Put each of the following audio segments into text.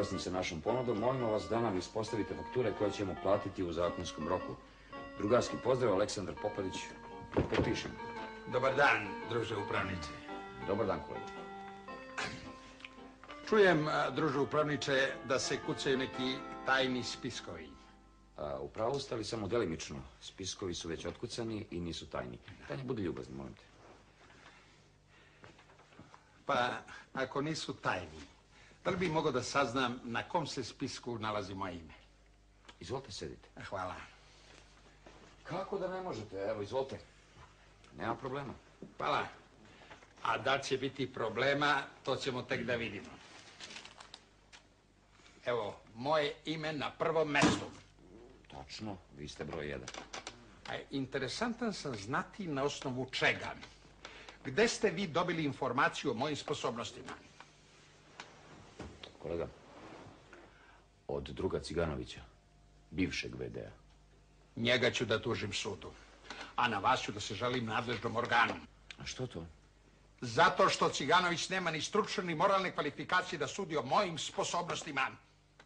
suglasni sa našom ponudom, molimo vas da nam ispostavite fakture koje ćemo platiti u zakonskom roku. Drugarski pozdrav, Aleksandar Popadić. Potpišem. Dobar dan, druže upravniče. Dobar dan, kolega. Čujem, druže upravniče, da se kucaju neki tajni spiskovi. U pravu ste, ali samo delimično. Spiskovi su već otkucani i nisu tajni. Tanja, budi ljubazni, molim te. Pa, ako nisu tajni, da li bi mogao da saznam na kom se spisku nalazi moje ime? Izvolite, sedite. Hvala. Kako da ne možete? Evo, izvolite. Nema problema. Hvala. A da će biti problema, to ćemo tek da vidimo. Evo, moje ime na prvom mestu. Tačno, vi ste broj 1. Interesantan sam znati na osnovu čega. Gde ste vi dobili informaciju o mojim sposobnostima? Kolega, od druga Ciganovića, bivšeg VD-a. Njega ću da tužim sudu, a na vas ću da se žalim nadležnom organu. A što to? Zato što Ciganović nema ni stručne ni moralne kvalifikacije da sudi o mojim sposobnostima.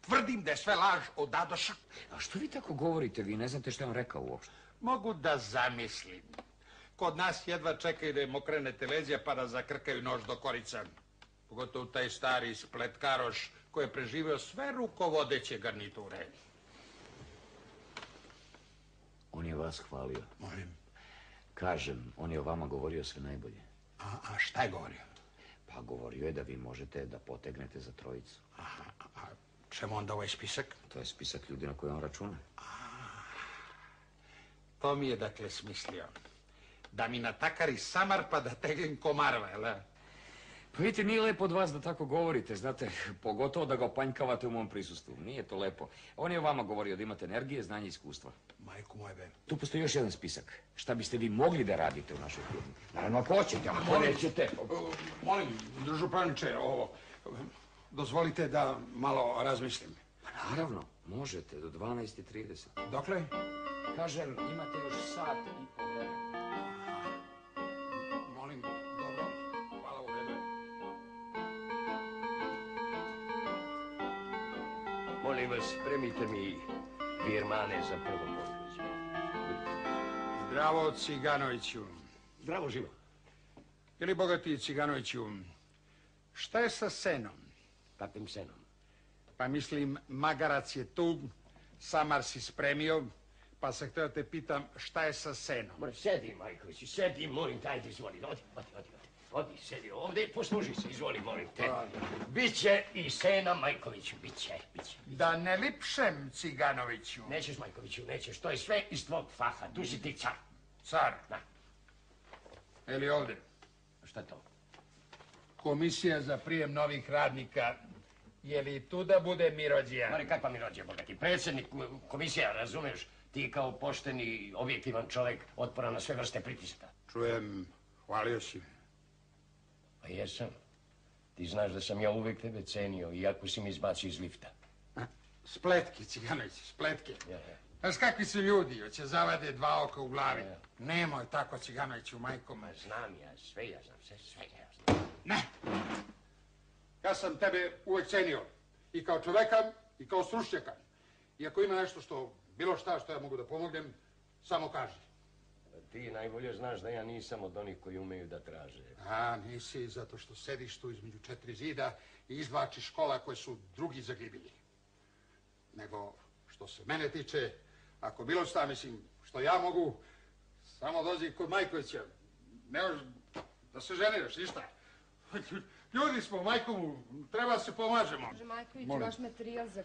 Tvrdim da je sve laž od A do Š. A što vi tako govorite? Vi ne znate što je on rekao uopšte. Mogu da zamislim. Kod nas jedva čekaju da im okrenete leđa pa da zakrkaju nož do korica. Pogotovo taj stari spletkaroš koji je preživio sve rukovodeće garniture. On je vas hvalio. Molim. Kažem, on je o vama govorio sve najbolje. A šta je govorio? Pa govorio je da vi možete da potegnete za trojicu. A čemu onda ovaj spisak? To je spisak ljudi na koje on računa. To mi je dakle smislio. Da mi natakari samar pa da teglim komarva, jel? Pa vidite, nije lepo od vas da tako govorite, znate, pogotovo da ga opanjkavate u mom prisustvu. Nije to lepo. On je o vama govorio da imate energije, znanje i iskustva. Majku moje be. Tu postoji još jedan spisak. Šta biste vi mogli da radite u našoj firmi? Naravno, ako hoćete, ako nećete. Molim, družu pravniče, ovo, dozvolite da malo razmislim. Pa naravno, možete, do 12:30. Dokle? Kažem, imate još sat i po vremena. Molim, dobro, hvala u redu. Molim vas, spremite mi birmane za prvo područje. Zdravo, Ciganoviću. Zdravo, živo. Ili bogati Ciganoviću, šta je sa senom? Kakvim senom? Pa mislim, magarac je tu, samar si spremio, pa se htio te pitam šta je sa senom. Sedi, Majkoviću, sedi, molim te, ajde, izvoli, odi, sedi ovdje, posluži se, izvoli, molim te. Biće i sena, Majkoviću, biće. Da ne lipšem, Ciganoviću. Nećeš, Majkoviću, nećeš, to je sve iz tvog faha, tu si ti car. Car? Da. Ili ovdje? Šta je to? Komisija za prijem novih radnika. Je li tu da bude Mirođija? Mari, kakva Mirođija, bogati? Predsjednik komisija, razumeš? Ti kao pošteni, objektivan čovjek otpora na sve vrste pritiska. Čujem, hvalio si. Pa jesam. Ti znaš da sam ja uvijek tebe cenio, iako si mi izbacio iz lifta. Spletke, Ciganović, spletke. Znaš kakvi su ljudi, hoće zavade dva oka u glavi. Nemoj tako, Ciganoviću, majko. Ma znam ja, sve ja znam, sve ja znam. Ne! Ja sam tebe uvijek cenio. I kao čoveka, i kao stručnjaka. I ako ima nešto bilo šta što ja mogu da pomognem, samo kaži. Ti najbolje znaš da ja nisam od onih koji umeju da traže. A, nisi, zato što sediš tu između 4 zida i izvlačiš kola koje su drugi zagibili. Nego, što se mene tiče, ako bilo šta, mislim, što ja mogu, samo dođi kod Majkovića. Nemaš da se ženiraš, ništa. Ljudi smo, majkomu, treba se pomažemo. Može Majković, vaš materijal za